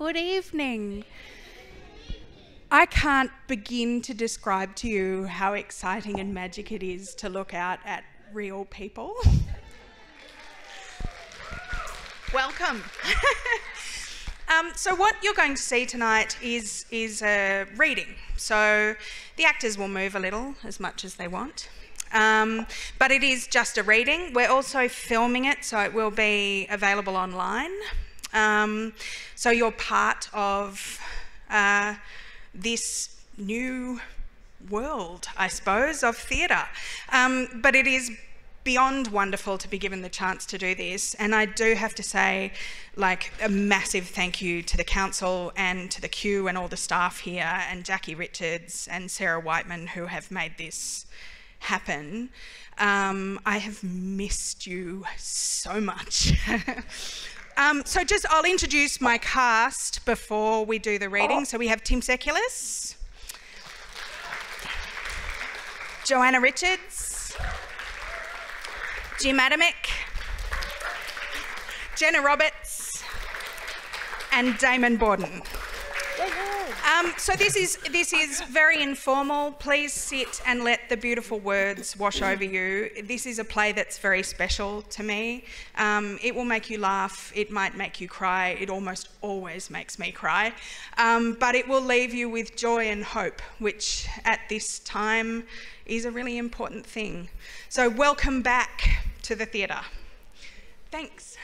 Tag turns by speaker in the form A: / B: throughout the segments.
A: Good evening. I can't begin to describe to you how exciting and magic it is to look out at real people. Welcome. So what you're going to see tonight is a reading. So the actors will move a little, as much as they want. But it is just a reading. We're also filming it, so it will be available online. So you're part of this new world, I suppose, of theatre. But it is beyond wonderful to be given the chance to do this. And I do have to say, like, a massive thank you to the council and to the Q and all the staff here, and Jackie Richards and Sarah Whiteman, who have made this happen. I have missed you so much. So I'll introduce my cast before we do the reading. So we have Tim Sekuless, Joanna Richards, Jim Adamik, Jenna Roberts, and Damon Baudin. So this is very informal. Please sit and let the beautiful words wash over you. This is a play that's very special to me. It will make you laugh. It might make you cry. It almost always makes me cry. But it will leave you with joy and hope, which at this time is a really important thing. So welcome back to the theatre. Thanks.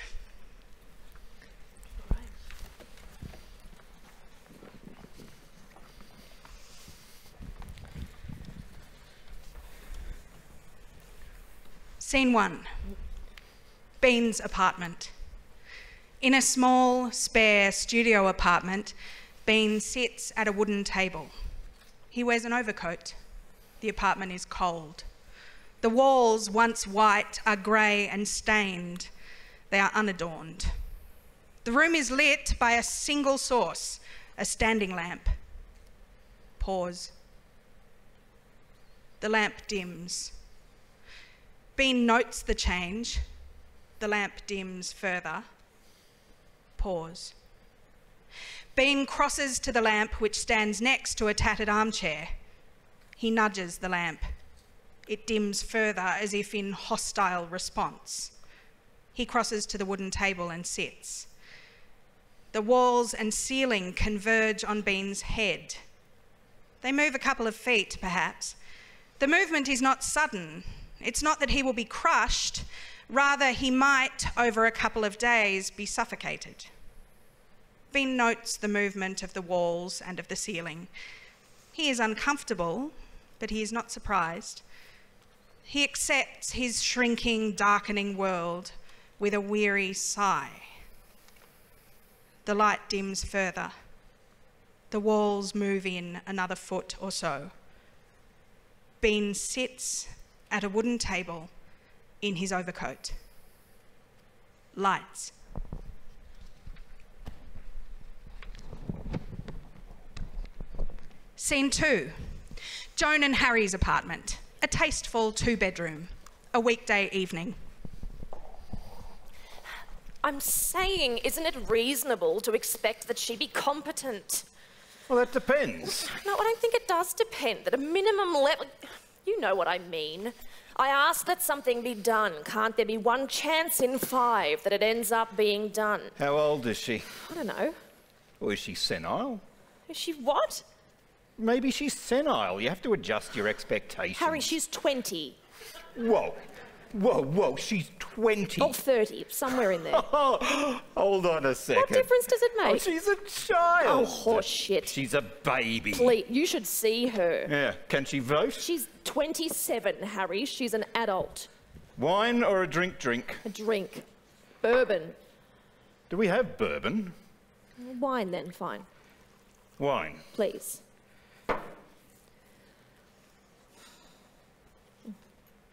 A: Scene 1, Beane's apartment. In a small, spare studio apartment, Beane sits at a wooden table. He wears an overcoat. The apartment is cold. The walls, once white, are grey and stained. They are unadorned. The room is lit by a single source, a standing lamp. Pause. The lamp dims. Beane notes the change. The lamp dims further. Pause. Beane crosses to the lamp, which stands next to a tattered armchair. He nudges the lamp. It dims further, as if in hostile response. He crosses to the wooden table and sits. The walls and ceiling converge on Beane's head. They move a couple of feet, perhaps. The movement is not sudden. It's not that he will be crushed, rather he might, over a couple of days, be suffocated. Beane notes the movement of the walls and of the ceiling. He is uncomfortable, but he is not surprised. He accepts his shrinking, darkening world with a weary sigh. The light dims further. The walls move in another foot or so. Beane sits at a wooden table in his overcoat. Lights. Scene 2, Joan and Harry's apartment, a tasteful 2-bedroom, a weekday evening.
B: I'm saying, isn't it reasonable to expect that she be competent?
C: Well, that depends.
B: No, I don't think it does depend. At a minimum level... You know what I mean. I ask that something be done. Can't there be one chance in 5 that it ends up being done?
C: How old is she?
B: I don't know.
C: Or is she senile?
B: Is she what?
C: Maybe she's senile. You have to adjust your expectations.
B: Harry, she's 20.
C: Whoa. Whoa, she's 20.
B: Or 30, somewhere in there.
C: Hold on a second.
B: What difference does it make?
C: Oh, she's a child.
B: Oh, horse shit.
C: She's a baby.
B: Please, you should see her.
C: Yeah, can she vote?
B: She's 27, Harry. She's an adult.
C: Wine or a drink?
B: A drink. Bourbon.
C: Do we have bourbon?
B: Wine then, fine.
C: Wine.
B: Please.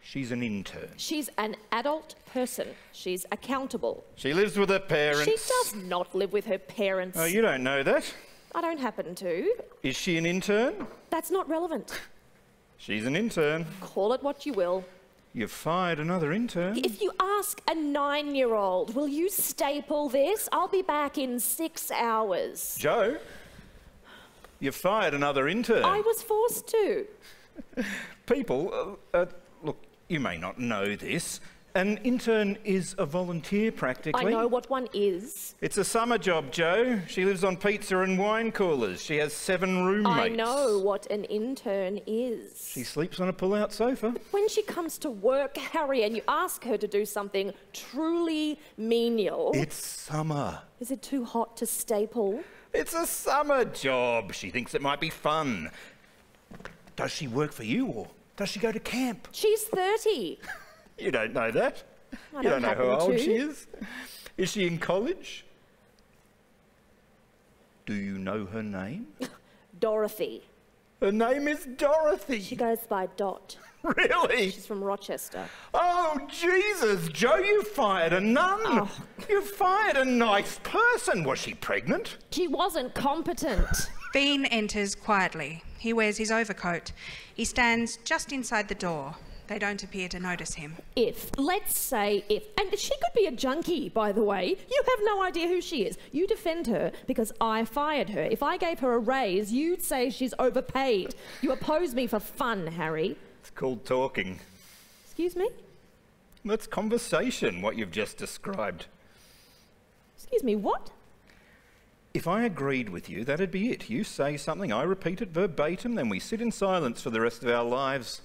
C: She's an intern.
B: She's an adult person. She's accountable.
C: She lives with her parents.
B: She does not live with her parents.
C: Oh, you don't know that?
B: I don't happen to.
C: Is she an intern?
B: That's not relevant.
C: She's an intern.
B: Call it what you will.
C: You've fired another intern.
B: If you ask a 9-year-old, will you staple this? I'll be back in 6 hours.
C: Joe, you've fired another intern.
B: I was forced to.
C: People, look, you may not know this. An intern is a volunteer, practically.
B: I know what one is.
C: It's a summer job, Joe. She lives on pizza and wine coolers. She has 7 roommates.
B: I know what an intern is.
C: She sleeps on a pull-out sofa.
B: When she comes to work, Harry, and you ask her to do something truly menial...
C: It's summer.
B: Is it too hot to staple?
C: It's a summer job. She thinks it might be fun. Does she work for you, or does she go to camp?
B: She's 30.
C: You don't know that.
B: I
C: You don't know
B: happen
C: how old
B: to.
C: she is. Is she in college? Do you know her name?
B: Dorothy.
C: Her name is Dorothy.
B: She goes by Dot.
C: Really?
B: She's from Rochester.
C: Oh, Jesus, Joe, you fired a nun.
B: Oh.
C: You fired a nice person. Was she pregnant?
B: She wasn't competent.
A: Beane enters quietly. He wears his overcoat. He stands just inside the door. They don't appear to notice him.
B: Let's say if, and she could be a junkie, by the way. You have no idea who she is. You defend her because I fired her. If I gave her a raise, you'd say she's overpaid. You oppose me for fun, Harry.
C: It's called talking.
B: Excuse me?
C: That's conversation, what you've just described.
B: Excuse me, what?
C: If I agreed with you, that'd be it. You say something, I repeat it verbatim, then we sit in silence for the rest of our lives.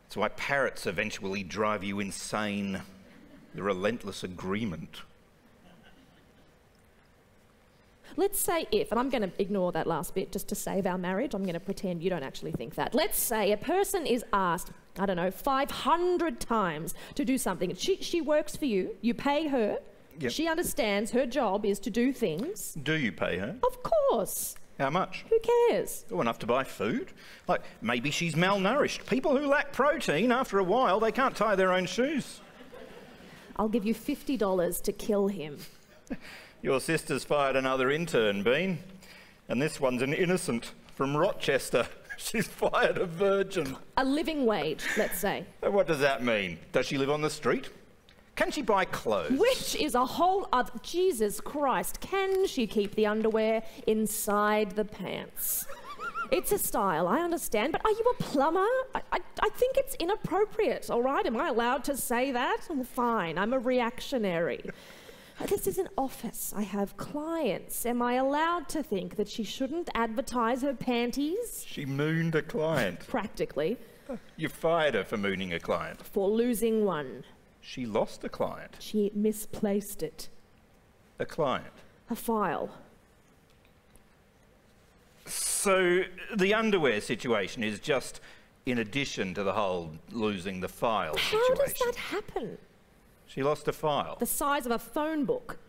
C: It's why parrots eventually drive you insane. The relentless agreement.
B: Let's say if, and I'm going to ignore that last bit just to save our marriage. I'm going to pretend you don't actually think that. Let's say a person is asked, I don't know, 500 times to do something. She works for you. You pay her.
C: Yep.
B: She understands her job is to do things.
C: Do you pay her?
B: Of course.
C: How much?
B: Who cares?
C: Oh, enough to buy food. Like, maybe she's malnourished. People who lack protein, after a while, they can't tie their own shoes.
B: I'll give you $50 to kill him.
C: Your sister's fired another intern, Beane. And this one's an innocent from Rochester. She's fired a virgin.
B: A living wage, let's say.
C: What does that mean? Does she live on the street? Can she buy clothes?
B: Which is a whole other... Jesus Christ, can she keep the underwear inside the pants? It's a style, I understand, but are you a plumber? I think it's inappropriate, all right? Am I allowed to say that? Well, fine, I'm a reactionary. This is an office. I have clients. Am I allowed to think that she shouldn't advertise her panties?
C: She mooned a client.
B: Practically.
C: You fired her for mooning a client.
B: For losing one.
C: She lost a client.
B: She misplaced it.
C: A client.
B: A file.
C: So the underwear situation is just in addition to the whole losing the file situation.
B: How does that happen?
C: She lost a file.
B: The size of a phone book.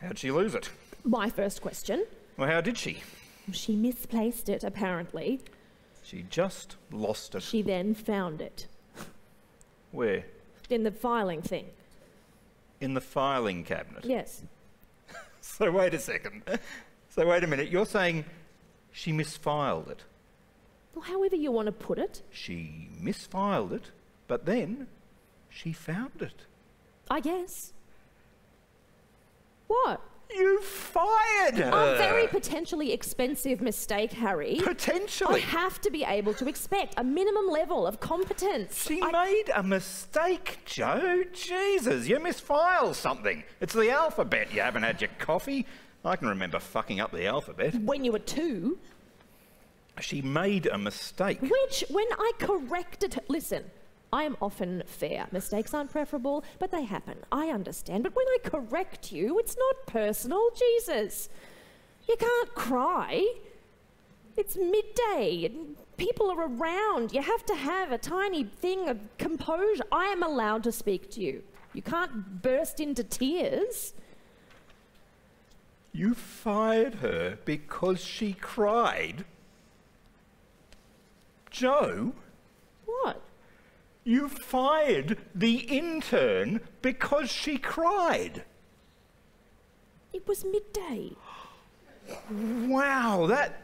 C: How'd she lose it?
B: My first question.
C: Well, how did she?
B: She misplaced it, apparently.
C: She just lost it.
B: She then found it.
C: Where?
B: In the filing thing.
C: In the filing cabinet?
B: Yes.
C: So wait a second. So wait a minute. You're saying she misfiled it?
B: Well, however you want to put it.
C: She misfiled it, but then she found it.
B: I guess. What?
C: You fired her!
B: A very potentially expensive mistake, Harry.
C: Potentially?
B: I have to be able to expect a minimum level of competence.
C: She made a mistake, Joe. Jesus, you misfiled something. It's the alphabet. You haven't had your coffee. I can remember fucking up the alphabet.
B: When you were 2.
C: She made a mistake.
B: Which, when I corrected her... Listen, I am often fair. Mistakes aren't preferable, but they happen. I understand. But when I correct you, it's not personal. Jesus. You can't cry. It's midday and people are around. You have to have a tiny thing of composure. I am allowed to speak to you. You can't burst into tears.
C: You fired her because she cried? Joe?
B: What?
C: You fired the intern because she cried?
B: It was midday.
C: Wow, that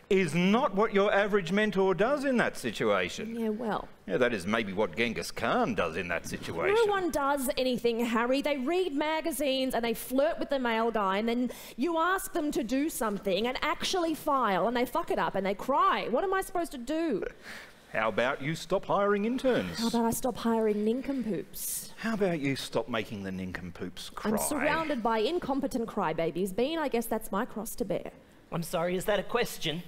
C: is not what your average mentor does in that situation.
B: Yeah, well.
C: Yeah, that is maybe what Genghis Khan does in that situation.
B: No one does anything, Harry. They read magazines and they flirt with the male guy, and then you ask them to do something and actually file, and they fuck it up and they cry. What am I supposed to do?
C: How about you stop hiring interns?
B: How about I stop hiring nincompoops?
C: How about you stop making the nincompoops cry?
B: I'm surrounded by incompetent crybabies. Bean, I guess that's my cross to bear.
D: I'm sorry, is that a question?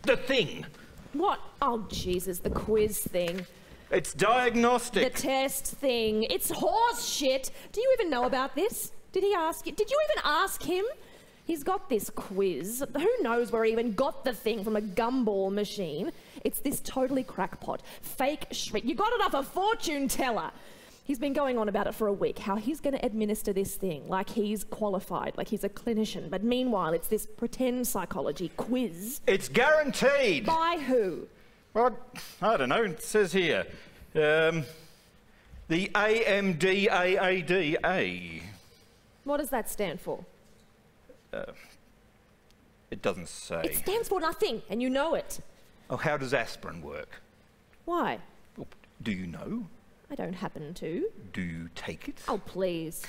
C: The thing.
B: What? Oh, Jesus, the quiz thing.
C: It's diagnostic.
B: The test thing. It's horse shit. Do you even know about this? Did he ask you? Did you even ask him? He's got this quiz. Who knows where he even got the thing from a gumball machine? It's this totally crackpot, fake shriek. You got it off a fortune teller. He's been going on about it for a week, how he's going to administer this thing like he's qualified, like he's a clinician. But meanwhile, it's this pretend psychology quiz.
C: It's guaranteed.
B: By who?
C: Well, I don't know. It says here, the AMDAADA.
B: What does that stand for?
C: It doesn't say.
B: It stands for nothing, and you know it.
C: Oh, how does aspirin work?
B: Why?
C: Well, do you know?
B: I don't happen to.
C: Do you take it?
B: Oh, please.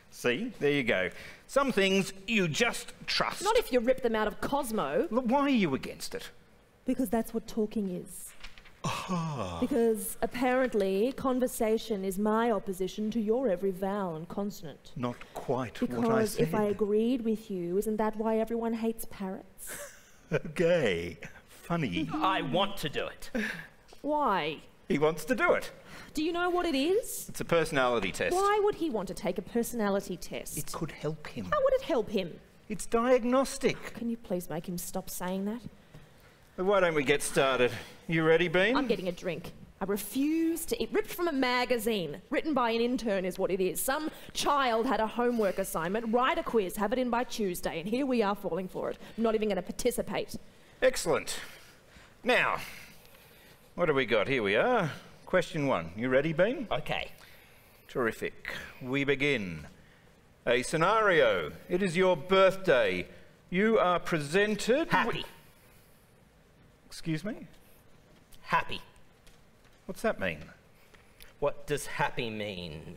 C: See, there you go. Some things you just trust.
B: Not if you rip them out of Cosmo.
C: Look, why are you against it?
B: Because that's what talking is. Because apparently conversation is my opposition to your every vowel and consonant.
C: Not quite what I
B: Because
C: said.
B: if I agreed with you, isn't that why everyone hates parrots?
C: Okay, funny.
D: I want to do it.
B: Why?
C: He wants to do it.
B: Do you know what it is?
C: It's a personality test.
B: Why would he want to take a personality test?
C: It could help him.
B: How would it help him?
C: It's diagnostic.
B: Can you please make him stop saying that?
C: Why don't we get started? You ready, Bean?
B: I'm getting a drink. I refuse to eat. Ripped from a magazine. Written by an intern is what it is. Some child had a homework assignment, write a quiz, have it in by Tuesday, and here we are falling for it. I'm not even going to participate.
C: Excellent. Now, what have we got? Here we are. Question 1. You ready, Bean?
D: Okay.
C: Terrific. We begin. A scenario. It is your birthday. You are presented...
D: Happy.
C: Excuse me?
D: Happy.
C: What's that mean?
D: What does happy mean?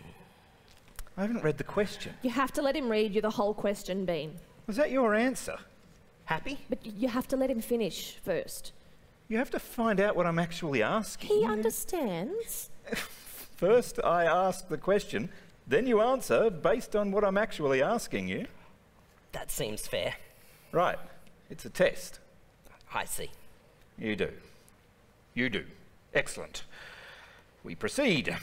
C: I haven't read the question.
B: You have to let him read you the whole question, Bean.
C: Was that your answer?
D: Happy?
B: But you have to let him finish first.
C: You have to find out what I'm actually asking.
B: He understands.
C: First, I ask the question, then you answer based on what I'm actually asking you.
D: That seems fair.
C: Right. It's a test.
D: I see.
C: You do. You do. Excellent. We proceed.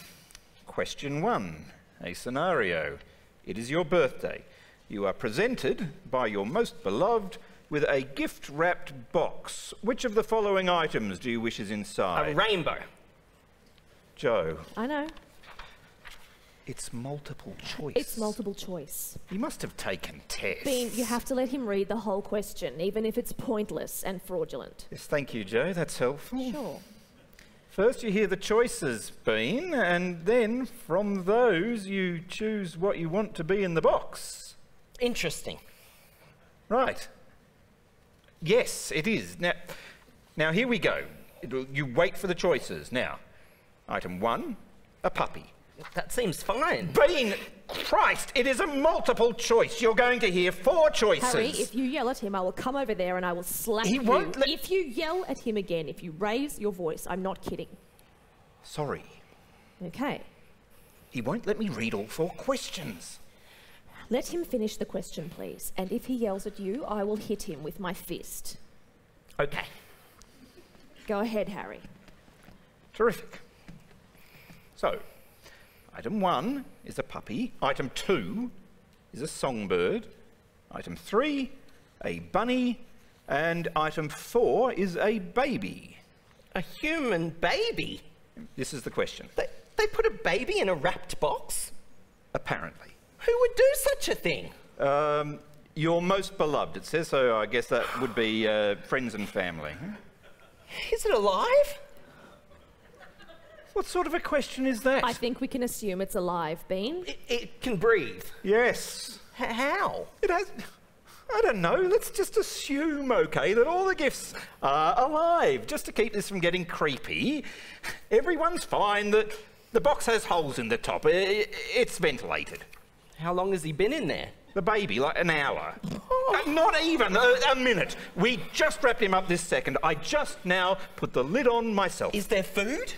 C: Question 1. A scenario. It is your birthday. You are presented by your most beloved with a gift-wrapped box. Which of the following items do you wish is inside?
D: A rainbow.
C: Joe.
B: I know.
C: It's multiple choice.
B: It's multiple choice.
C: You must have taken tests.
B: Bean, you have to let him read the whole question, even if it's pointless and fraudulent.
C: Yes, thank you, Joe. That's helpful.
B: Sure.
C: First you hear the choices, Bean, and then from those you choose what you want to be in the box.
D: Interesting.
C: Right. Yes, it is. Now here we go. You wait for the choices. Now, item 1, a puppy.
D: That seems fine.
C: Bean, Christ, it is a multiple choice. You're going to hear 4 choices.
B: Harry, if you yell at him, I will come over there and I will slap
C: He
B: you.
C: won't let-
B: If you yell at him again, if you raise your voice, I'm not kidding.
C: Sorry.
B: Okay.
C: He won't let me read all 4 questions.
B: Let him finish the question, please. And if he yells at you, I will hit him with my fist.
D: Okay.
B: Go ahead, Harry.
C: Terrific. So, item 1 is a puppy. Item 2 is a songbird. Item 3, a bunny. And item 4 is a baby.
D: A human baby?
C: This is the question.
D: They put a baby in a wrapped box?
C: Apparently.
D: Who would do such a thing?
C: Your most beloved, it says, so I guess that would be friends and family.
D: Is it alive?
C: What sort of a question is that?
B: I think we can assume it's alive, Bean.
D: It can breathe.
C: Yes.
D: How?
C: It has... I don't know, let's just assume, okay, that all the gifts are alive. Just to keep this from getting creepy, everyone's fine that the box has holes in the top. It's ventilated.
D: How long has he been in there?
C: The baby, like an hour. Not even a minute. We just wrapped him up this second. I just now put the lid on myself.
D: Is there food?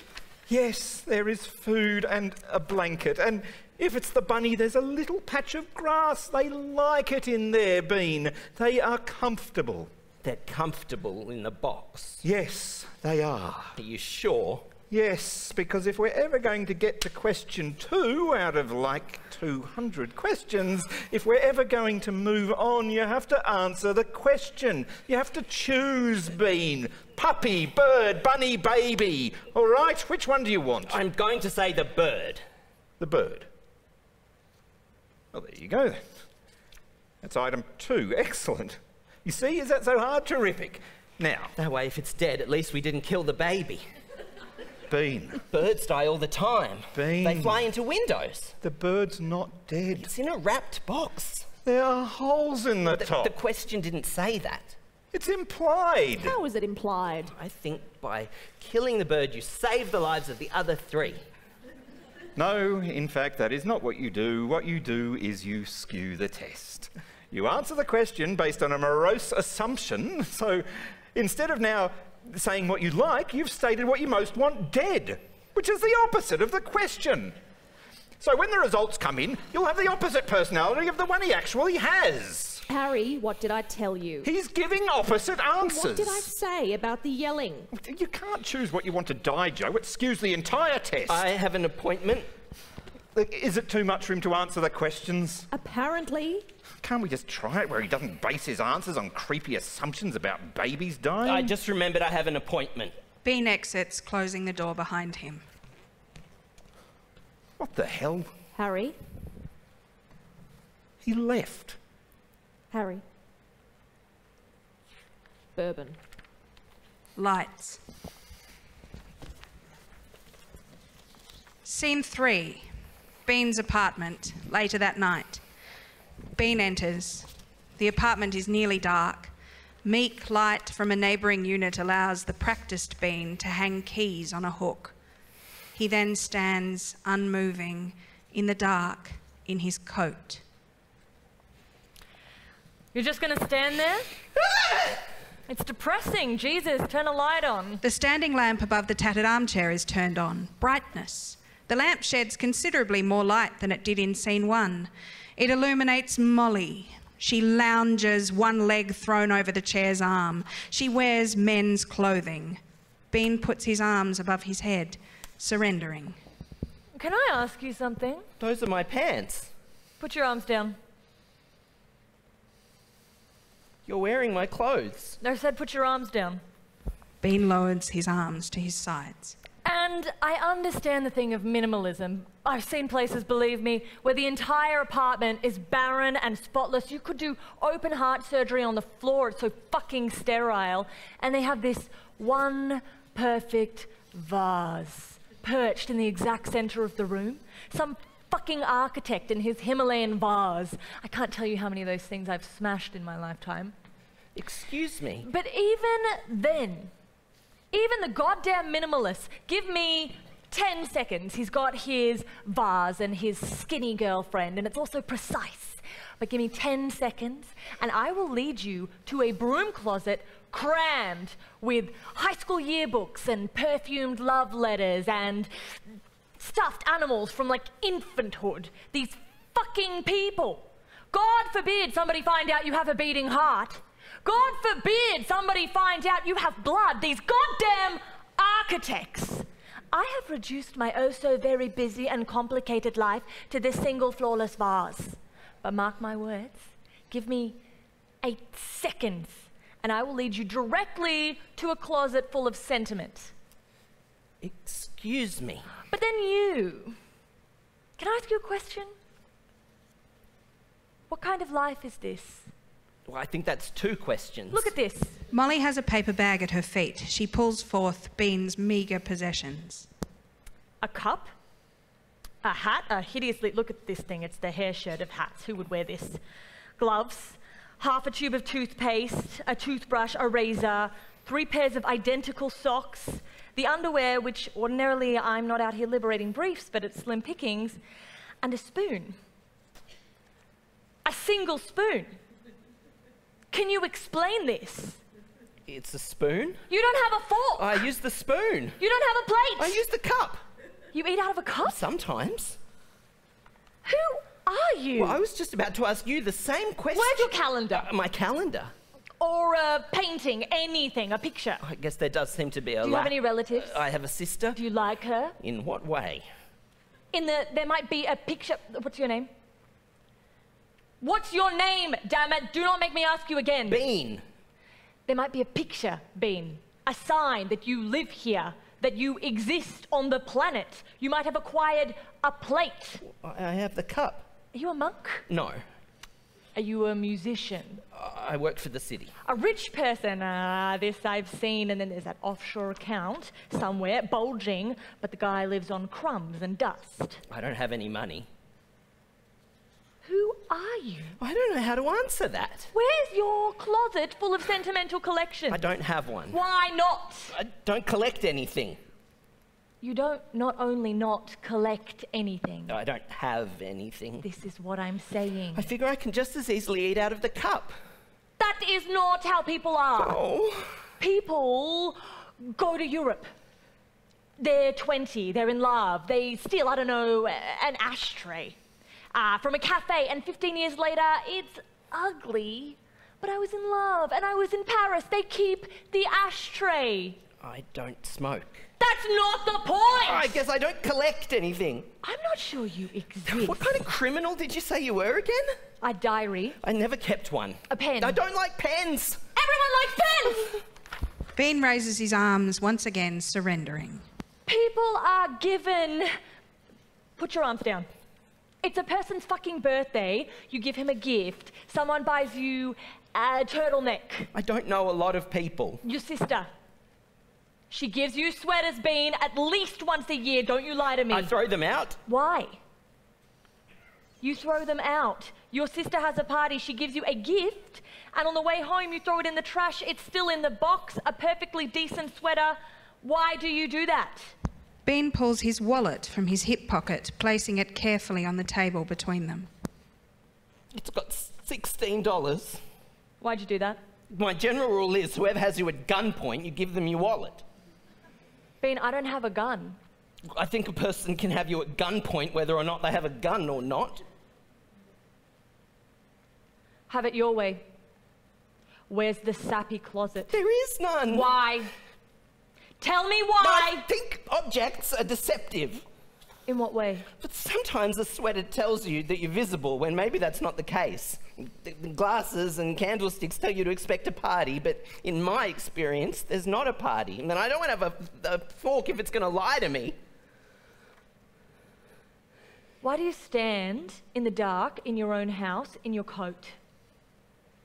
C: Yes, there is food and a blanket. And if it's the bunny, there's a little patch of grass. They like it in there, Beane. They are comfortable.
D: They're comfortable in the box.
C: Yes, they are.
D: Are you sure?
C: Yes, because if we're ever going to get to question 2 out of like 200 questions, if we're ever going to move on, you have to answer the question. You have to choose, Beane. Puppy, bird, bunny, baby. All right, which one do you want?
D: I'm going to say the bird.
C: The bird. Well, there you go then. That's item 2. Excellent. You see, is that so hard? Terrific. Now,
D: That way, if it's dead, at least we didn't kill the baby.
C: Beane.
D: Birds die all the time.
C: Beane.
D: They fly into windows.
C: The bird's not dead.
D: It's in a wrapped box.
C: There are holes in the top.
D: The question didn't say that.
C: It's implied.
B: How is it implied?
D: I think by killing the bird, you save the lives of the other 3.
C: No, in fact, that is not what you do. What you do is you skew the test. You answer the question based on a morose assumption, so instead of now saying what you like, you've stated what you most want dead, which is the opposite of the question. So when the results come in, you'll have the opposite personality of the one he actually has.
B: Harry, what did I tell you?
C: He's giving opposite answers.
B: What did I say about the yelling?
C: You can't choose what you want to die, Joe. It skews the entire test.
D: I have an appointment.
C: Is it too much for him to answer the questions?
B: Apparently.
C: Can't we just try it where he doesn't base his answers on creepy assumptions about babies dying?
D: I just remembered I have an appointment.
A: Beane exits, closing the door behind him.
C: What the hell?
B: Harry?
C: He left.
B: Harry? Bourbon.
A: Lights. Scene 3. Beane's apartment, later that night. Beane enters. The apartment is nearly dark. Meek light from a neighbouring unit allows the practised Beane to hang keys on a hook. He then stands unmoving in the dark in his coat.
E: You're just going to stand there? It's depressing. Jesus, turn a light on.
A: The standing lamp above the tattered armchair is turned on. Brightness. The lamp sheds considerably more light than it did in scene 1. It illuminates Molly. She lounges, one leg thrown over the chair's arm. She wears men's clothing. Beane puts his arms above his head, surrendering.
E: Can I ask you something?
D: Those are my pants.
E: Put your arms down.
D: You're wearing my clothes.
E: No, I said put your arms down.
A: Beane lowers his arms to his sides.
E: And I understand the thing of minimalism. I've seen places, believe me, where the entire apartment is barren and spotless. You could do open heart surgery on the floor. It's so fucking sterile. And they have this one perfect vase perched in the exact center of the room. Some fucking architect in his Himalayan vase. I can't tell you how many of those things I've smashed in my lifetime.
D: Excuse me.
E: But even then, even the goddamn minimalists, give me 10 seconds. He's got his vase and his skinny girlfriend, and it's also precise. But give me 10 seconds, and I will lead you to a broom closet crammed with high school yearbooks and perfumed love letters and stuffed animals from like infanthood. These fucking people. God forbid somebody find out you have a beating heart. God forbid somebody find out you have blood. These goddamn architects. I have reduced my oh so very busy and complicated life to this single flawless vase. But mark my words, give me 8 seconds and I will lead you directly to a closet full of sentiment.
D: Excuse me.
E: But then you, can I ask you a question? What kind of life is this?
D: Well, I think that's 2 questions.
E: Look at this.
A: Molly has a paper bag at her feet. She pulls forth Beane's meagre possessions.
E: A cup, a hat, a hideously, look at this thing, it's the hair shirt of hats. Who would wear this? Gloves, half a tube of toothpaste, a toothbrush, a razor, 3 pairs of identical socks, the underwear, which ordinarily I'm not out here liberating briefs, but it's slim pickings, and a spoon. A single spoon. Can you explain this?
D: It's a spoon?
E: You don't have a fork.
D: I use the spoon.
E: You don't have a plate.
D: I use the cup.
E: You eat out of a cup?
D: Sometimes.
E: Who are you?
D: Well, I was just about to ask you the same question.
E: Where's your calendar?
D: My calendar.
E: Or a painting, anything, a picture.
D: I guess there does seem to be a
E: Do you have any relatives?
D: I have a sister.
E: Do you like her?
D: In what way?
E: There might be a picture. What's your name? What's your name, damn it? Do not make me ask you again.
D: Beane.
E: There might be a picture, Beane. A sign that you live here, that you exist on the planet. You might have acquired a plate.
D: I have the cup.
E: Are you a monk?
D: No.
E: Are you a musician?
D: I work for the city.
E: A rich person, this I've seen, and then there's that offshore account somewhere, bulging, but the guy lives on crumbs and dust.
D: I don't have any money.
E: Who are you?
D: I don't know how to answer that.
E: Where's your closet full of sentimental collections?
D: I don't have one.
E: Why not?
D: I don't collect anything.
E: You don't not only not collect anything.
D: I don't have anything.
E: This is what I'm saying.
D: I figure I can just as easily eat out of the cup.
E: That is not how people are.
D: Oh.
E: People go to Europe. They're 20, they're in love, they steal, I don't know, an ashtray from a cafe, and 15 years later, it's ugly, but I was in love, and I was in Paris. They keep the ashtray.
D: I don't smoke.
E: That's not the point!
D: I guess I don't collect anything.
E: I'm not sure you exist.
D: What kind of criminal did you say you were again?
E: A diary.
D: I never kept one.
E: A pen.
D: I don't like pens.
E: Everyone likes pens!
A: Beane raises his arms once again, surrendering.
E: People are given... Put your arms down. It's a person's fucking birthday. You give him a gift. Someone buys you a turtleneck.
D: I don't know a lot of people.
E: Your sister. She gives you sweaters, Beane, at least once a year. Don't you lie to me.
D: I throw them out.
E: Why? You throw them out. Your sister has a party. She gives you a gift, and on the way home, you throw it in the trash. It's still in the box, a perfectly decent sweater. Why do you do that?
A: Beane pulls his wallet from his hip pocket, placing it carefully on the table between them.
D: It's got $16.
E: Why'd you do that?
D: My general rule is whoever has you at gunpoint, you give them your wallet.
E: Beane, I don't have a gun.
D: I think a person can have you at gunpoint whether or not they have a gun or not.
E: Have it your way. Where's the sappy closet?
D: There is none.
E: Why? Tell me why!
D: I think objects are deceptive.
E: In what way?
D: But sometimes a sweater tells you that you're visible when maybe that's not the case. The glasses and candlesticks tell you to expect a party, but in my experience, there's not a party. And I don't want to have a fork if it's going to lie to me.
E: Why do you stand in the dark in your own house in your coat?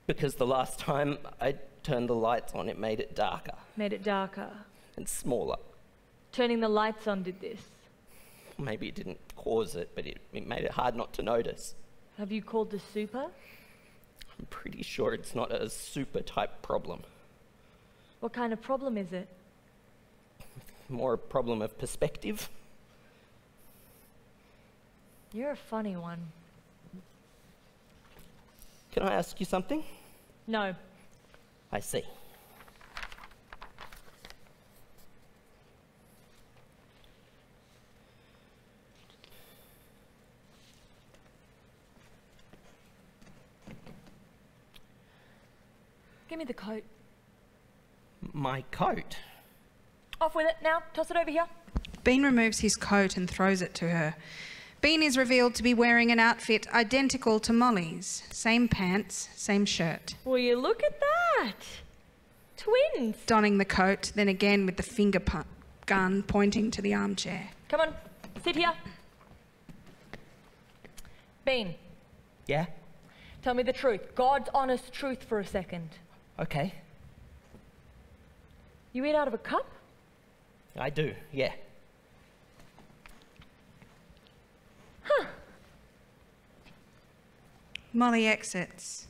D: Because the last time I turned the lights on, it made it darker.
E: Made it darker.
D: And smaller.
E: Turning the lights on did this.
D: Maybe it didn't cause it, but it made it hard not to notice.
E: Have you called the super?
D: I'm pretty sure it's not a super type problem.
E: What kind of problem is it?
D: More a problem of perspective.
E: You're a funny one.
D: Can I ask you something?
E: No.
D: I see.
E: Give me the coat.
D: My coat?
E: Off with it now. Toss it over here.
A: Beane removes his coat and throws it to her. Beane is revealed to be wearing an outfit identical to Molly's. Same pants, same shirt.
E: Will you look at that? Twins.
A: Donning the coat, then again with the finger gun pointing to the armchair.
E: Come on. Sit here. Beane.
D: Yeah?
E: Tell me the truth. God's honest truth for a second.
D: Okay.
E: You eat out of a cup?
D: I do, yeah.
A: Molly exits.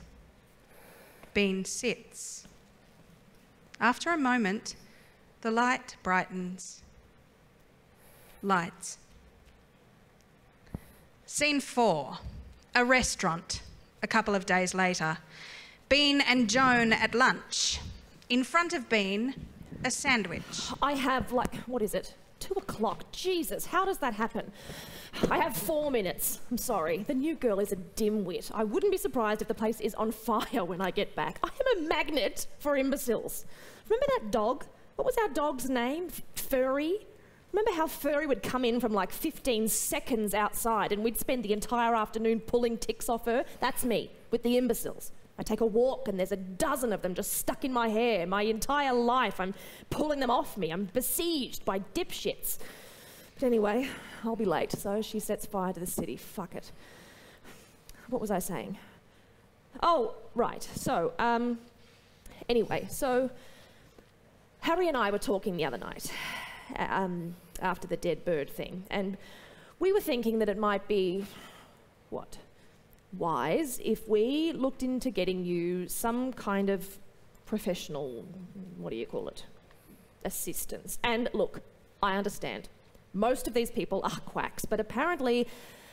A: Beane sits. After a moment, the light brightens. Lights. Scene 4. A restaurant. A couple of days later. Beane and Joan at lunch. In front of Beane, a sandwich.
B: I have, like, what is it? 2 o'clock. Jesus, how does that happen? I have 4 minutes. I'm sorry. The new girl is a dimwit. I wouldn't be surprised if the place is on fire when I get back. I am a magnet for imbeciles. Remember that dog? What was our dog's name? Furry? Remember how Furry would come in from like 15 seconds outside and we'd spend the entire afternoon pulling ticks off her? That's me, with the imbeciles. I take a walk and there's a dozen of them just stuck in my hair. My entire life, I'm pulling them off me. I'm besieged by dipshits. But anyway, I'll be late, so she sets fire to the city. Fuck it. What was I saying? Oh, right. So, anyway, so Harry and I were talking the other night, after the dead bird thing, and we were thinking that it might be, what, wise if we looked into getting you some kind of professional, what do you call it, assistance. And look, I understand. Most of these people are quacks, but apparently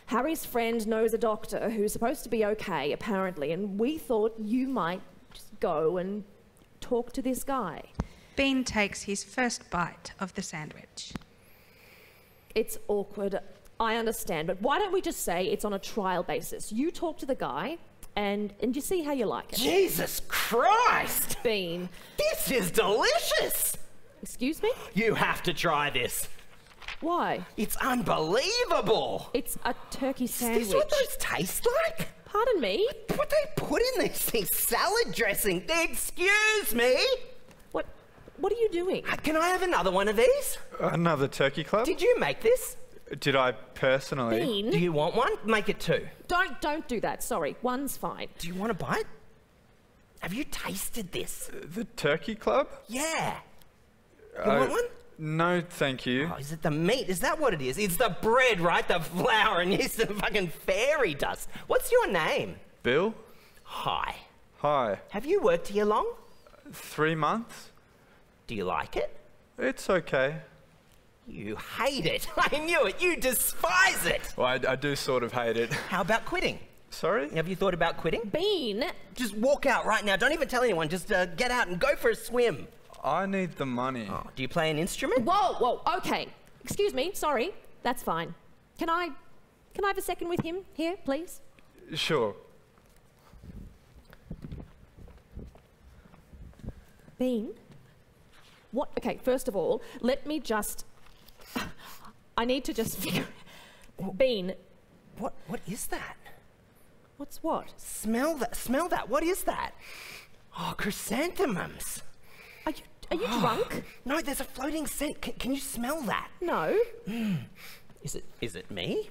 B: Harry's friend knows a doctor who's supposed to be okay, apparently, and we thought you might just go and talk to this guy.
A: Beane takes his first bite of the sandwich.
B: It's awkward, I understand, but why don't we just say it's on a trial basis? You talk to the guy, and you see how you like it.
D: Jesus Christ!
B: Beane.
D: This is delicious!
B: Excuse me?
D: You have to try this.
B: Why?
D: It's unbelievable!
B: It's a turkey sandwich.
D: Is this what those taste like?
B: Pardon me?
D: What they put in these things? Salad dressing? Excuse me?
B: What are you doing?
D: Can I have another one of these?
F: Another turkey club?
D: Did you make this?
F: Did I personally?
B: Beane?
D: Do you want one? Make it 2.
B: Don't do that, sorry. One's fine.
D: Do you want a bite? Have you tasted this?
F: The turkey club?
D: Yeah. You want one?
F: No, thank you.
D: Oh, is it the meat? Is that what it is? It's the bread, right? The flour and it's the fucking fairy dust. What's your name?
F: Bill?
D: Hi.
F: Hi.
D: Have you worked here long?
F: 3 months?
D: Do you like it?
F: It's okay.
D: You hate it. I knew it. You despise it.
F: Well, I do sort of hate it.
D: How about quitting?
F: Sorry?
D: Have you thought about quitting?
B: Beane!
D: Just walk out right now. Don't even tell anyone. Just get out and go for a swim.
F: I need the money.
D: Oh, do you play an instrument?
B: Whoa, okay. Excuse me, sorry. That's fine. Can I have a second with him here, please?
F: Sure.
B: Beane? What? Okay, first of all, let me just... I need to just figure... Beane.
D: What is that?
B: What's what?
D: Smell that. Smell that. What is that? Oh, chrysanthemums.
B: Are you drunk?
D: No, there's a floating scent. Can you smell that?
B: No.
D: Is it me?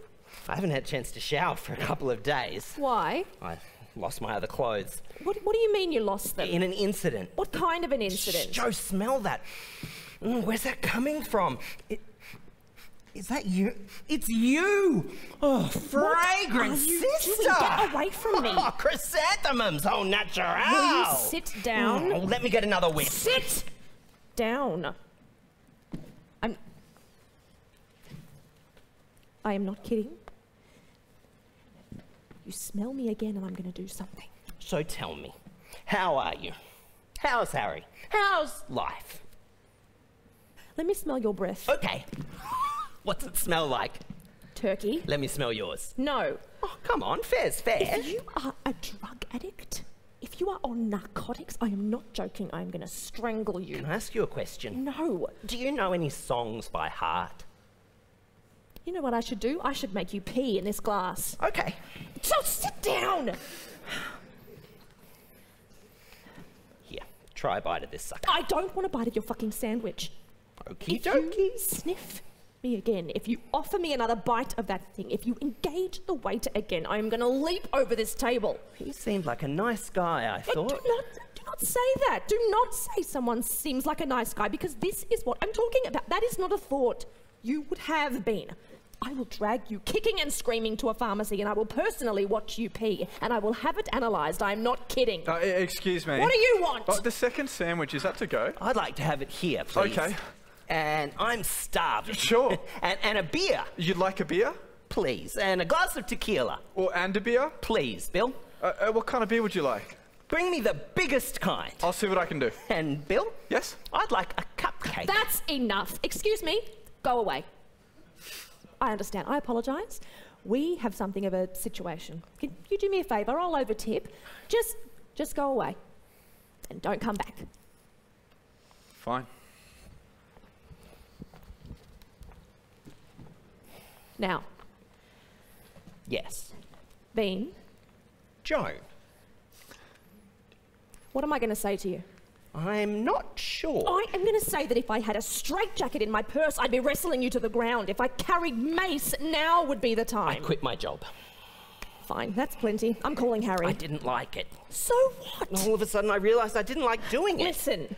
D: I haven't had a chance to shower for a couple of days.
B: Why?
D: I lost my other clothes.
B: What do you mean you lost them?
D: In an incident.
B: What kind of an incident?
D: Shh, Joe, smell that. Where's that coming from? Is that you? It's you! Oh, fragrant sister!
B: Doing? Get away from me!
D: Oh, chrysanthemums! Oh, natural!
B: Will you sit down?
D: Oh, let me get another whip.
B: Sit down. I am not kidding. You smell me again and I'm going to do something.
D: So tell me, how are you? How's Harry? How's life?
B: Let me smell your breath.
D: Okay. What's it smell like?
B: Turkey.
D: Let me smell yours.
B: No.
D: Oh, come on, fair's fair.
B: If you are a drug addict, if you are on narcotics, I am not joking, I am going to strangle you.
D: Can I ask you a question?
B: No.
D: Do you know any songs by heart?
B: You know what I should do? I should make you pee in this glass.
D: Okay.
B: So sit down!
D: Here, try a bite of this sucker.
B: I don't want a bite of your fucking sandwich.
D: Okie
B: If
D: dokie.
B: you sniff me again, if you offer me another bite of that thing, if you engage the waiter again, I am going to leap over this table.
D: He seemed like a nice guy, I thought.
B: Do not say that. Do not say someone seems like a nice guy, because this is what I'm talking about. That is not a thought you would have been. I will drag you kicking and screaming to a pharmacy and I will personally watch you pee and I will have it analysed. I'm not kidding.
F: Excuse me.
B: What do you want?
F: The second sandwich, is that to go?
D: I'd like to have it here, please.
F: Okay.
D: And I'm starving.
F: Sure.
D: and a beer,
F: You'd like a beer?
D: please. And a glass of tequila,
F: And a beer?
D: please, Bill.
F: What kind of beer would you like?
D: Bring me the biggest kind.
F: I'll see what I can do.
D: And Bill,
F: Yes?
D: I'd like a cupcake.
B: That's enough. Excuse me. Go away. I understand. I apologise. We have something of a situation. Can you do me a favour? I'll overtip. Just go away. And don't come back.
F: Fine.
B: Now,
D: Yes.
B: Bean,
D: Joan,
B: what am I going to say to you?
D: I'm not sure.
B: I am going to say that if I had a straitjacket in my purse, I'd be wrestling you to the ground. If I carried mace, now would be the time.
D: I quit my job.
B: Fine, that's plenty. I'm calling Harry.
D: I didn't like it.
B: So what?
D: All of a sudden I realised I didn't like doing it.
B: Listen,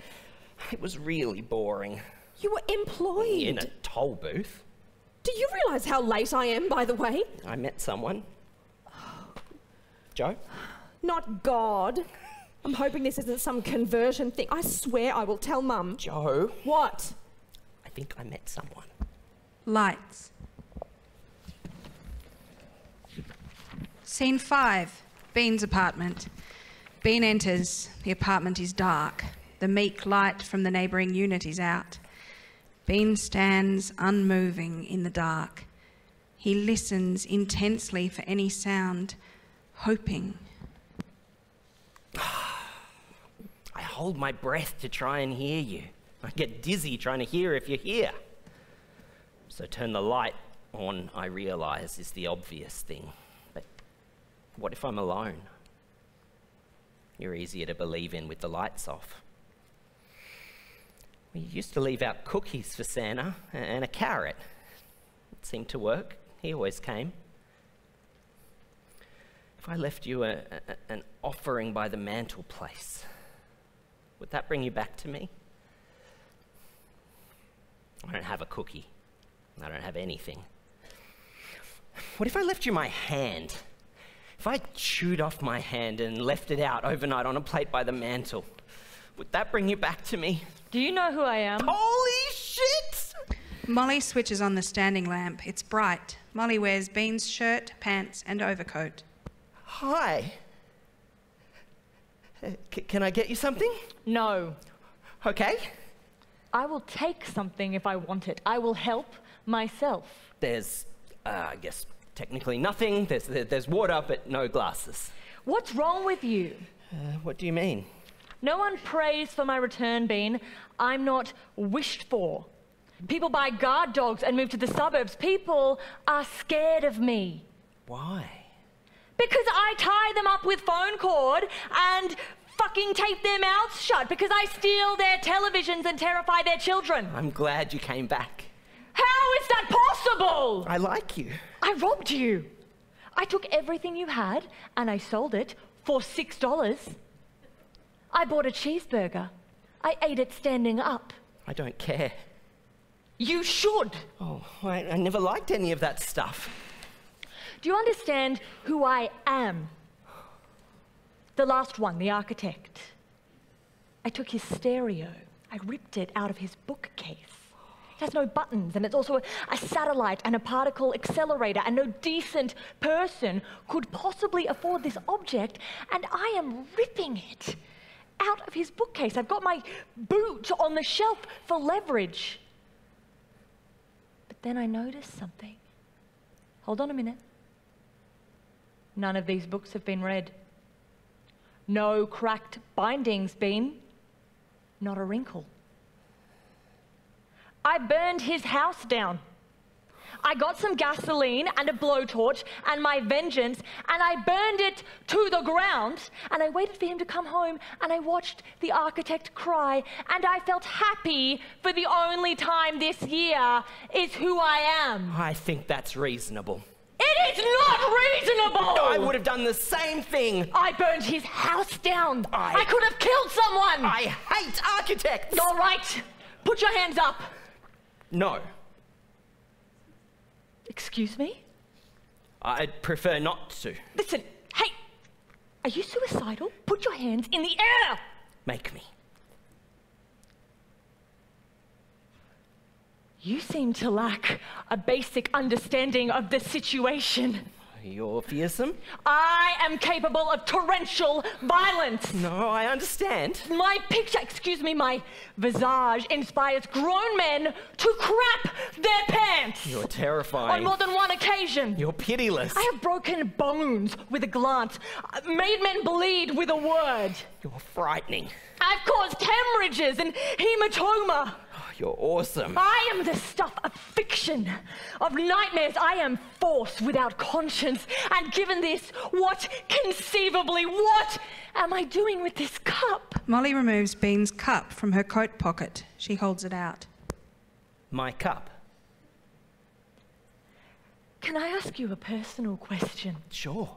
D: It was really boring.
B: you were employed.
D: In a toll booth,
B: Do you realise how late I am, by the way?
D: I met someone. Joe?
B: Not God. I'm hoping this isn't some conversion thing. I swear I will tell Mum.
D: Joe?
B: What?
D: I think I met someone.
A: Lights. Scene 5, Beane's apartment. Beane enters. The apartment is dark. The meek light from the neighbouring unit is out. Beane stands unmoving in the dark. He listens intensely for any sound, hoping.
D: I hold my breath to try and hear you. I get dizzy trying to hear if you're here. So turn the light on, I realise, is the obvious thing. But what if I'm alone? You're easier to believe in with the lights off. We used to leave out cookies for Santa and a carrot. It seemed to work. He always came. If I left you an offering by the mantelpiece, would that bring you back to me? I don't have a cookie. I don't have anything. What if I left you my hand? If I chewed off my hand and left it out overnight on a plate by the mantel, would that bring you back to me?
E: Do you know who I am?
D: Holy shit!
A: Molly switches on the standing lamp. It's bright. Molly wears Beane's shirt, pants and overcoat.
D: Hi. Can I get you something?
E: No.
D: Okay.
E: I will take something if I want it. I will help myself.
D: There's, I guess, technically nothing. There's water, but no glasses.
E: What's wrong with you?
D: What do you mean?
E: No one prays for my return, Beane. I'm not wished for. People buy guard dogs and move to the suburbs. People are scared of me.
D: Why?
E: Because I tie them up with phone cord and fucking tape their mouths shut. Because I steal their televisions and terrify their children.
D: I'm glad you came back.
E: How is that possible?
D: I like you.
E: I robbed you. I took everything you had and I sold it for $6. I bought a cheeseburger. I ate it standing up.
D: I don't care.
E: You should.
D: Oh, I never liked any of that stuff.
E: Do you understand who I am? The last one, the architect. I took his stereo. I ripped it out of his bookcase. It has no buttons, and it's also a satellite and a particle accelerator, and no decent person could possibly afford this object, and I am ripping it out of his bookcase. I've got my boot on the shelf for leverage. But then I noticed something. Hold on a minute. None of these books have been read. No cracked bindings, Beane. Not a wrinkle. I burned his house down. I got some gasoline and a blowtorch and my vengeance, and I burned it to the ground, and I waited for him to come home, and I watched the architect cry, and I felt happy for the only time this year is who I am.
D: I think that's reasonable.
E: It is not reasonable!
D: I would have done the same thing.
E: I burned his house down. I could have killed someone.
D: I hate architects.
E: All right, put your hands up.
D: No.
E: Excuse me?
D: I'd prefer not to.
E: Listen, hey! Are you suicidal? Put your hands in the air!
D: Make me.
E: You seem to lack a basic understanding of the situation.
D: You're fearsome?
E: I am capable of torrential violence.
D: No, I understand.
E: My picture, my visage inspires grown men to crap their pants.
D: You're terrifying.
E: On more than one occasion.
D: You're pitiless.
E: I have broken bones with a glance, made men bleed with a word.
D: You're frightening.
E: I've caused hemorrhages and hematoma.
D: You're awesome.
E: I am the stuff of fiction, of nightmares. I am force without conscience. And given this, what am I doing with this cup?
A: Molly removes Beane's cup from her coat pocket. She holds it out.
D: My cup?
E: Can I ask you a personal question?
D: Sure.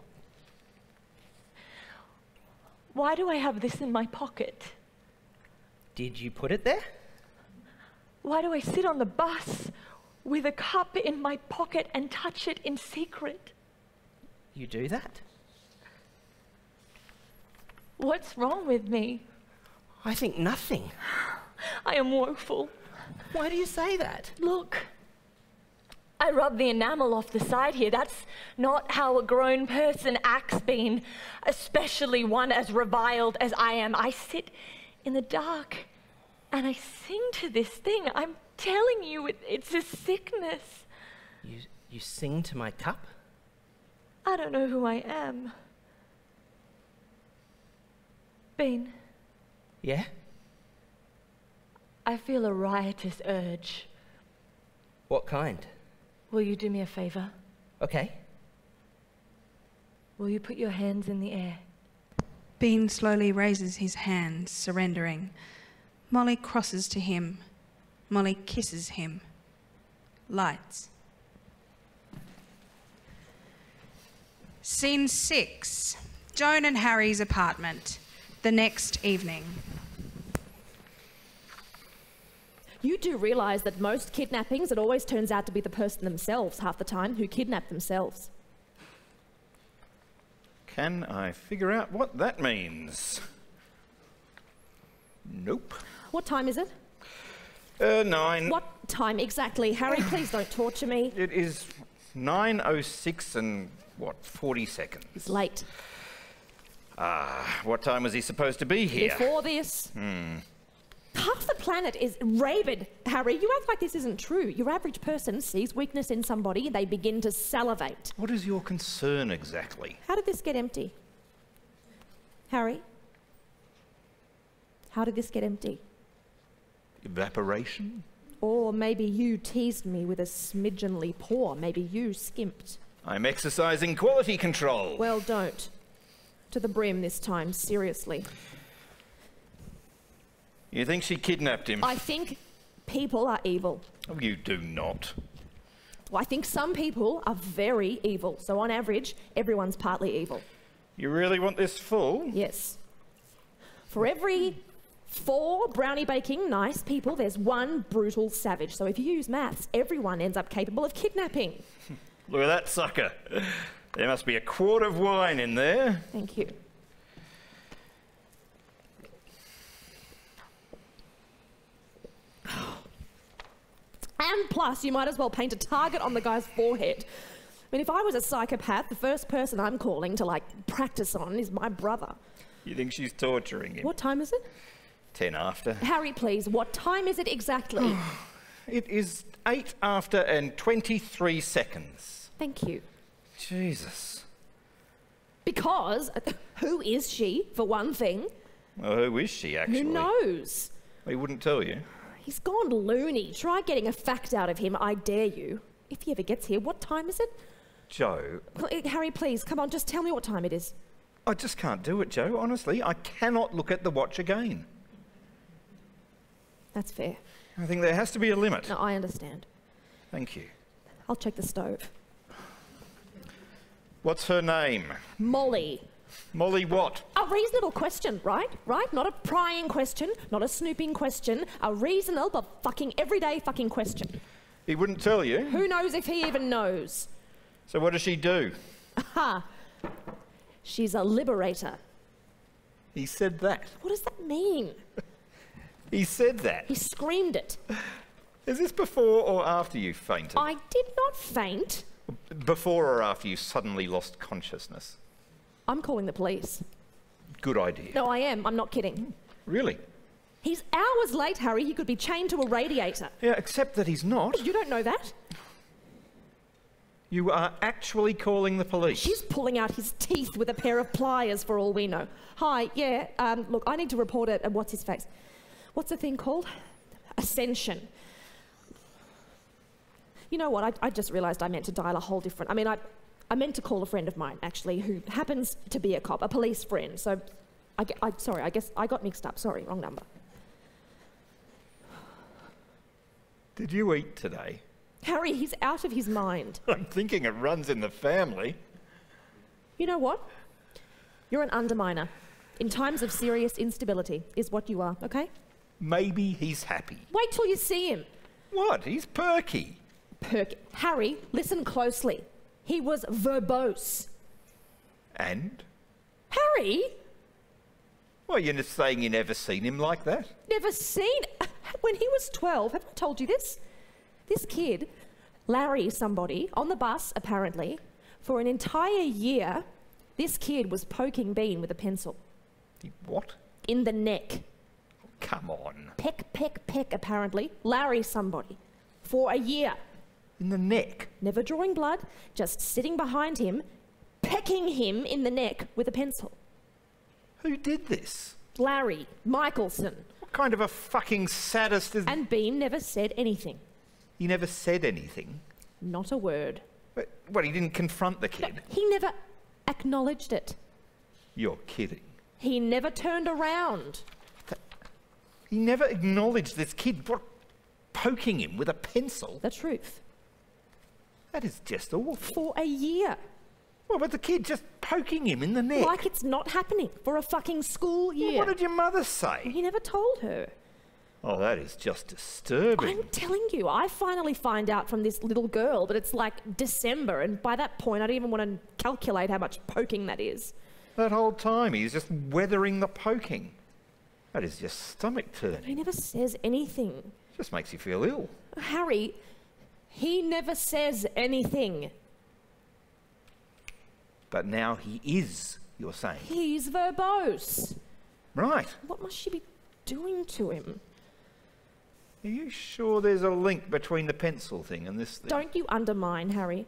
E: Why do I have this in my pocket?
D: Did you put it there?
E: Why do I sit on the bus with a cup in my pocket and touch it in secret?
D: You do that?
E: What's wrong with me?
D: I think nothing.
E: I am woeful.
D: Why do you say that?
E: Look, I rub the enamel off the side here. That's not how a grown person acts, Beane, especially one as reviled as I am. I sit in the dark and I sing to this thing. I'm telling you, it's a sickness.
D: You sing to my cup?
E: I don't know who I am. Beane.
D: Yeah?
E: I feel a riotous urge.
D: What kind?
E: Will you do me a favor?
D: Okay.
E: Will you put your hands in the air?
A: Beane slowly raises his hands, surrendering. Molly crosses to him. Molly kisses him. Lights. Scene 6. Joan and Harry's apartment. The next evening.
B: You do realise that most kidnappings, it always turns out to be the person themselves half the time who kidnap themselves.
C: Can I figure out what that means? Nope.
B: What time is it?
C: 9.
B: What time exactly? Harry, please don't torture me.
C: It is 9:06 and, 40 seconds.
B: It's late.
C: What time was he supposed to be here?
B: Before this. Half the planet is rabid, Harry. You act like this isn't true. Your average person sees weakness in somebody, they begin to salivate.
C: What is your concern exactly?
B: How did this get empty? Harry? How did this get empty?
C: Evaporation?
B: Or maybe you teased me with a smidgenly pour. Maybe you skimped.
C: I'm exercising quality control.
B: Well, don't. To the brim this time, seriously.
C: You think she kidnapped him?
B: I think people are evil.
C: Oh, you do not.
B: Well, I think some people are very evil. So on average, everyone's partly evil.
C: You really want this full?
B: Yes. For every 4 brownie baking nice people, there's 1 brutal savage. So if you use maths, everyone ends up capable of kidnapping.
C: Look at that sucker. There must be a quart of wine in there.
B: Thank you. And plus, you might as well paint a target on the guy's forehead. I mean, if I was a psychopath, the first person I'm calling to, practice on is my brother.
C: You think she's torturing him?
B: What time is it?
C: 10 after.
B: Harry, please, what time is it exactly?
C: It is 8 after and 23 seconds.
B: Thank you.
C: Jesus.
B: Because, who is she, for one thing?
C: Well, who is she, actually?
B: Who knows?
C: He wouldn't tell you.
B: He's gone loony. Try getting a fact out of him, I dare you. If he ever gets here, what time is it?
C: Joe.
B: Harry, please, come on, just tell me what time it is.
C: I just can't do it, Joe, honestly. I cannot look at the watch again.
B: That's fair.
C: I think there has to be a limit.
B: No, I understand.
C: Thank you.
B: I'll check the stove.
C: What's her name?
B: Molly.
C: Molly what?
B: A reasonable question, right? Right? Not a prying question, not a snooping question. A reasonable, fucking everyday fucking question.
C: He wouldn't tell you?
B: Who knows if he even knows?
C: So what does she do?
B: Ha! She's a liberator.
C: He said that.
B: What does that mean?
C: He said that.
B: He screamed it.
C: Is this before or after you fainted?
B: I did not faint.
C: Before or after you suddenly lost consciousness?
B: I'm calling the police.
C: Good idea.
B: No, I am. I'm not kidding.
C: Really?
B: He's hours late, Harry. He could be chained to a radiator.
C: Yeah, except that he's not.
B: You don't know that?
C: You are actually calling the police.
B: She's pulling out his teeth with a pair of pliers for all we know. Hi, yeah, look, I need to report it. What's his face? What's the thing called? Ascension. You know what? I just realised I meant to dial a whole different... I meant to call a friend of mine, actually, who happens to be a cop, a police friend. So, sorry, I guess I got mixed up. Sorry, wrong number.
C: Did you eat today?
B: Harry, he's out of his mind.
C: I'm thinking it runs in the family.
B: You know what? You're an underminer. In times of serious instability is what you are, okay?
C: Maybe he's happy.
B: Wait till you see him.
C: What? He's perky.
B: Harry, listen closely. He was verbose.
C: And?
B: Harry?
C: Well, you're just saying you never seen him like that?
B: Never seen... When he was 12, have I told you this? This kid, Larry somebody, on the bus, apparently, for an entire year, this kid was poking Beane with a pencil.
C: What?
B: In the neck.
C: Oh, come on.
B: Peck, peck, peck, apparently. Larry somebody. For a year.
C: In the neck?
B: Never drawing blood, just sitting behind him, pecking him in the neck with a pencil.
C: Who did this?
B: Larry Michelson.
C: What kind of a fucking sadist is...
B: And Beane never said anything.
C: He never said anything?
B: Not a word.
C: What, he didn't confront the kid?
B: No, he never acknowledged it.
C: You're kidding.
B: He never turned around.
C: He never acknowledged this kid poking him with a pencil.
B: The truth.
C: That is just awful.
B: For a year.
C: Well, but the kid just poking him in the neck.
B: Like it's not happening for a fucking school year.
C: Well, what did your mother say?
B: He never told her.
C: Oh, that is just disturbing.
B: I'm telling you, I finally find out from this little girl, but it's like December, and by that point I don't even want to calculate how much poking that is.
C: That whole time he's just weathering the poking. That is just stomach-turning.
B: He never says anything.
C: Just makes you feel ill.
B: Harry, he never says anything.
C: But now he is, you're saying?
B: He's verbose.
C: Right.
B: What must she be doing to him?
C: Are you sure there's a link between the pencil thing and this thing?
B: Don't you undermine, Harry.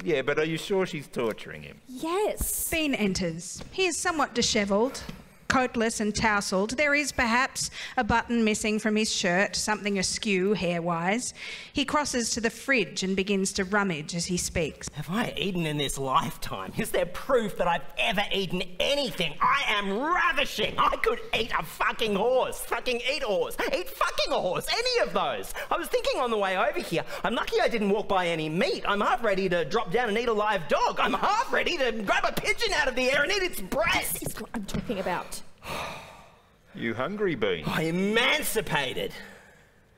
C: Yeah, but are you sure she's torturing him?
B: Yes.
A: Beane enters. He is somewhat dishevelled, coatless and tousled. There is perhaps a button missing from his shirt, something askew hair-wise. He crosses to the fridge and begins to rummage as he speaks.
D: Have I eaten in this lifetime? Is there proof that I've ever eaten anything? I am ravishing. I could eat a fucking horse. Fucking eat a horse. Eat fucking a horse. Any of those. I was thinking on the way over here, I'm lucky I didn't walk by any meat. I'm half ready to drop down and eat a live dog. I'm half ready to grab a pigeon out of the air and eat its breast.
B: This is what I'm talking about.
C: You hungry, Beane?
D: I emancipated.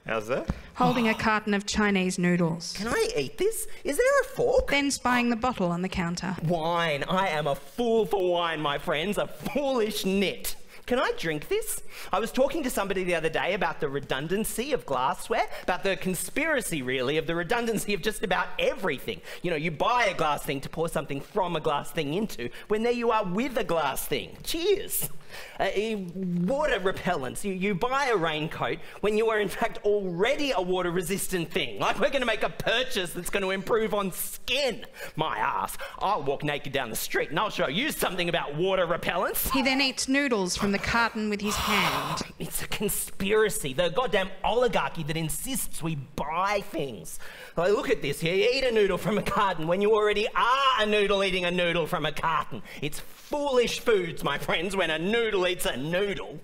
C: How's that?
A: Holding a carton of Chinese noodles.
D: Can I eat this? Is there a fork?
A: Then spying the bottle on the counter.
D: Wine. I am a fool for wine, my friends. A foolish nit. Can I drink this? I was talking to somebody the other day about the redundancy of glassware, about the conspiracy, really, of the redundancy of just about everything. You know, you buy a glass thing to pour something from a glass thing into, when there you are with a glass thing. Cheers. Water repellents. You buy a raincoat when you are in fact already a water resistant thing. Like we're going to make a purchase that's going to improve on skin. My ass. I'll walk naked down the street and I'll show you something about water repellents.
A: He then eats noodles from the carton with his hand.
D: It's a conspiracy. The goddamn oligarchy that insists we buy things. Like, look at this here. You eat a noodle from a carton when you already are a noodle eating a noodle from a carton. It's foolish foods, my friends, when a noodle eats a noodle.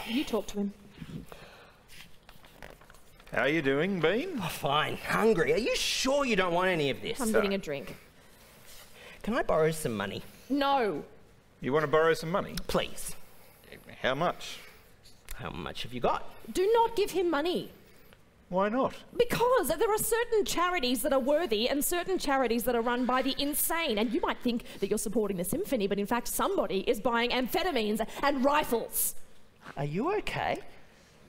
B: You talk to him.
C: How are you doing, Beane?
D: Oh, fine. Hungry. Are you sure you don't want any of this?
B: I'm getting a drink.
D: Can I borrow some money?
B: No.
C: You want to borrow some money?
D: Please.
C: How much?
D: How much have you got?
B: Do not give him money.
C: Why not?
B: Because there are certain charities that are worthy and certain charities that are run by the insane. And you might think that you're supporting the symphony, but in fact somebody is buying amphetamines and rifles.
D: Are you okay?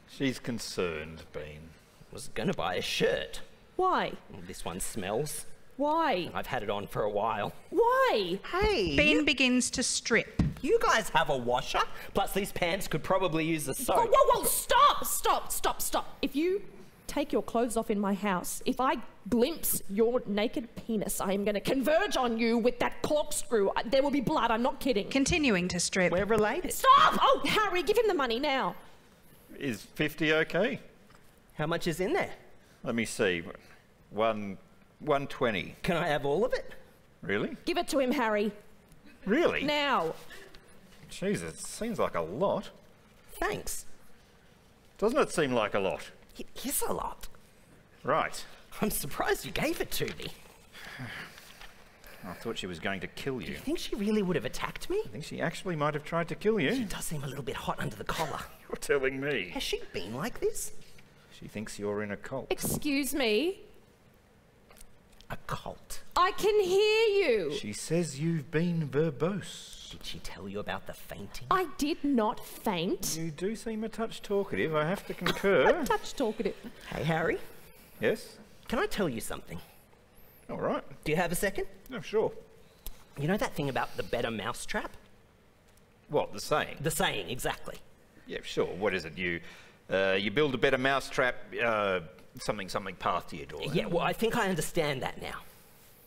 C: She's concerned, Beane.
D: I was going to buy a shirt.
B: Why?
D: This one smells.
B: Why?
D: I've had it on for a while.
B: Why?
D: Hey,
A: Beane begins to strip.
D: you guys have a washer? Plus these pants could probably use a soak.
B: Whoa, stop. If you take your clothes off in my house, if I glimpse your naked penis, I am going to converge on you with that corkscrew. There will be blood, I'm not kidding.
A: Continuing to strip.
D: We're related.
B: Stop! Oh, Harry, give him the money now.
C: Is 50 okay?
D: How much is in there?
C: Let me see. 120.
D: Can I have all of it?
C: Really?
B: Give it to him, Harry.
C: Really?
B: Now.
C: Jesus, it seems like a lot.
D: Thanks.
C: Doesn't it seem like a lot?
D: It is a lot.
C: Right.
D: I'm surprised you gave it to me.
C: I thought she was going to kill you.
D: You think she really would have attacked me?
C: I think she actually might have tried to kill
D: She
C: you.
D: does seem a little bit hot under the collar.
C: You're telling me.
D: Has she been like this?
C: She thinks you're in a cult.
B: Excuse me.
D: A cult.
B: I can hear you.
C: She says you've been verbose.
D: Did she tell you about the fainting?
B: I did not faint.
C: You do seem a touch talkative, I have to concur.
B: Touch talkative.
D: Hey, Harry,
C: Yes?
D: can I tell you something?
C: All right.
D: Do you have a second?
C: No, sure.
D: You know that thing about the better mousetrap?
C: What, the saying?
D: The saying, exactly.
C: Yeah, sure. What is it? You build a better mousetrap, something path to your door.
D: Yeah, well, I think I understand that now.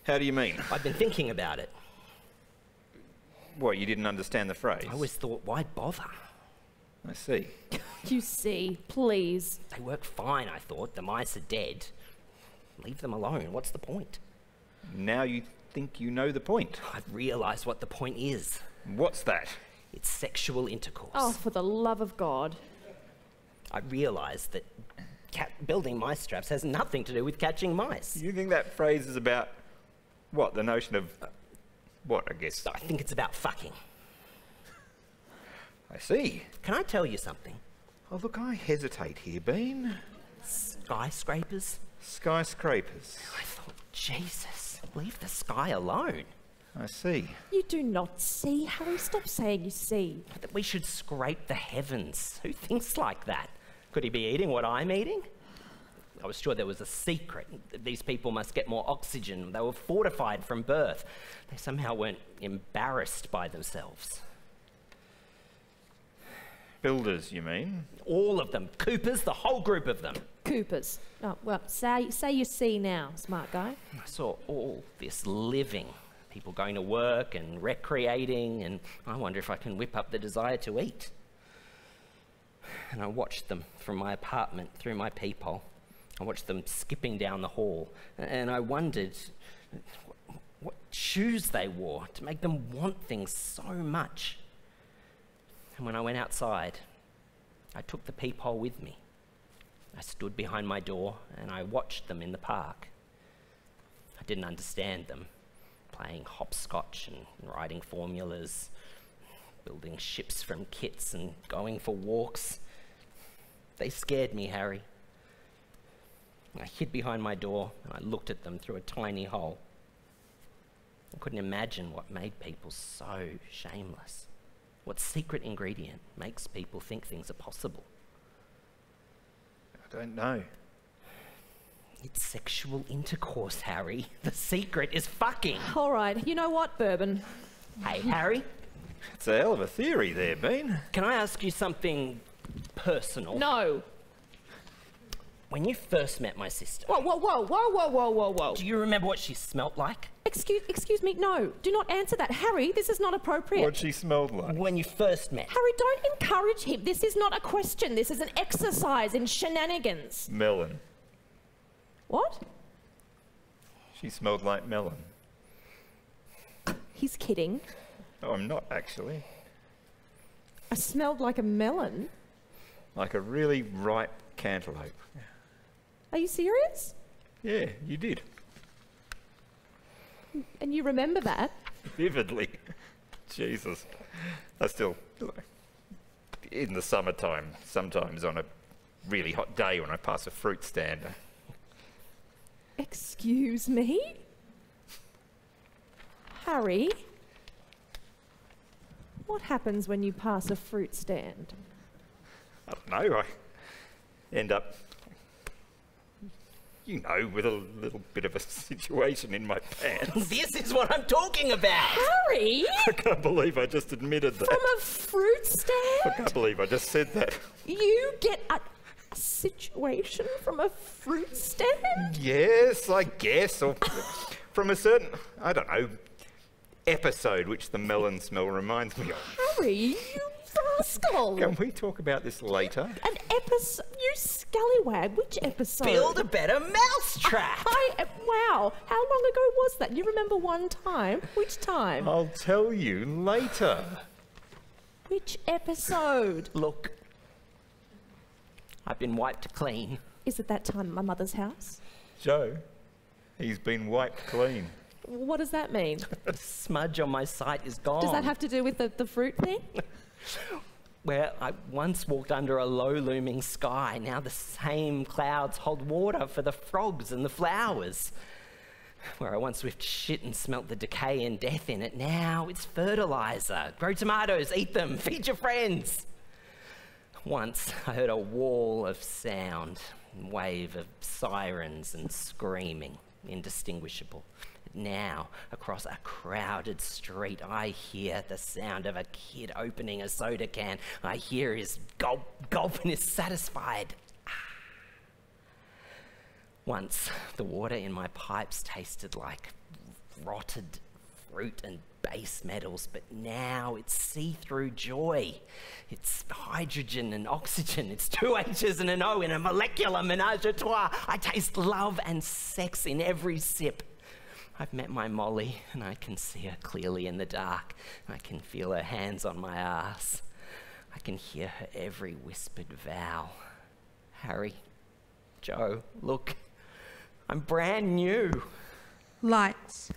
C: How do you mean?
D: I've been thinking about it.
C: What, you didn't understand the phrase?
D: I always thought, why bother?
C: I see.
B: You see, please.
D: They work fine, I thought. The mice are dead. Leave them alone. What's the point?
C: Now you think you know the point.
D: I've realised what the point is.
C: What's that?
D: It's sexual intercourse.
B: Oh, for the love of God.
D: I realised that building mice traps has nothing to do with catching mice.
C: You think that phrase is about, what, the notion of, what, I guess?
D: I think it's about fucking.
C: I see.
D: Can I tell you something?
C: Oh, look, I hesitate here, Beane.
D: Skyscrapers?
C: Skyscrapers.
D: I thought, Jesus, leave the sky alone.
C: I see.
B: You do not see, Harry. Stop saying you see.
D: That we should scrape the heavens. Who thinks like that? Could he be eating what I'm eating? I was sure there was a secret. These people must get more oxygen. They were fortified from birth. They somehow weren't embarrassed by themselves.
C: Builders, you mean?
D: All of them. Coopers, the whole group of them.
B: Coopers. Oh, well, say you see now, smart guy.
D: I saw all this living. People going to work and recreating, and I wonder if I can whip up the desire to eat. And I watched them from my apartment through my peephole. I watched them skipping down the hall, and I wondered what shoes they wore to make them want things so much. And when I went outside, I took the peephole with me. I stood behind my door and I watched them in the park. I didn't understand them, playing hopscotch and writing formulas, building ships from kits and going for walks. They scared me, Harry. I hid behind my door and I looked at them through a tiny hole. I couldn't imagine what made people so shameless. What secret ingredient makes people think things are possible?
C: I don't know.
D: It's sexual intercourse, Harry. The secret is fucking.
B: All right, you know what, Bourbon?
D: Hey, Harry,
C: It's a hell of a theory there, Beane.
D: can I ask you something personal?
B: No.
D: When you first met my sister,
B: Whoa.
D: do you remember what she smelt like?
B: Excuse me, no. Do not answer that. Harry, this is not appropriate.
C: What she smelled like.
D: When you first met?
B: Harry, don't encourage him. This is not a question. This is an exercise in shenanigans.
C: Melon.
B: What?
C: She smelled like melon.
B: He's kidding.
C: Oh, I'm not actually.
B: I smelled like a melon.
C: Like a really ripe cantaloupe.
B: Are you serious?
C: Yeah, you did.
B: And you remember that?
C: Vividly. Jesus. I still, in the summertime, sometimes on a really hot day when I pass a fruit stand.
B: Excuse me? Harry? What happens when you pass a fruit stand?
C: I don't know, I end up, with a little bit of a situation in my pants.
D: This is what I'm talking about!
B: Harry?
C: I can't believe I just admitted that.
B: From a fruit stand?
C: I can't believe I just said that.
B: You get a situation from a fruit stand?
C: Yes, I guess, or from a certain, I don't know, episode which the melon smell reminds me of.
B: Harry, you rascal!
C: Can we talk about this later?
B: An episode? You scallywag, which episode?
D: Build a better mousetrap!
B: Wow, how long ago was that? You remember one time? Which time?
C: I'll tell you later.
B: Which episode?
D: Look, I've been wiped clean.
B: Is it that time at my mother's house?
C: Joe, he's been wiped clean.
B: What does that mean?
D: The smudge on my sight is gone.
B: Does that have to do with the fruit thing?
D: Where I once walked under a low-looming sky, now the same clouds hold water for the frogs and the flowers. Where I once whiffed shit and smelt the decay and death in it, now it's fertilizer. Grow tomatoes, eat them, feed your friends. Once I heard a wall of sound, wave of sirens and screaming, indistinguishable. Now, across a crowded street, I hear the sound of a kid opening a soda can. I hear his gulp, gulp, and is satisfied. Once, the water in my pipes tasted like rotted fruit and base metals, but now it's see-through joy. It's hydrogen and oxygen. It's 2 H's and an O in a molecular menage a trois. I taste love and sex in every sip. I've met my Molly, and I can see her clearly in the dark. I can feel her hands on my arse. I can hear her every whispered vow. Harry, Joe, look, I'm brand new.
A: Lights.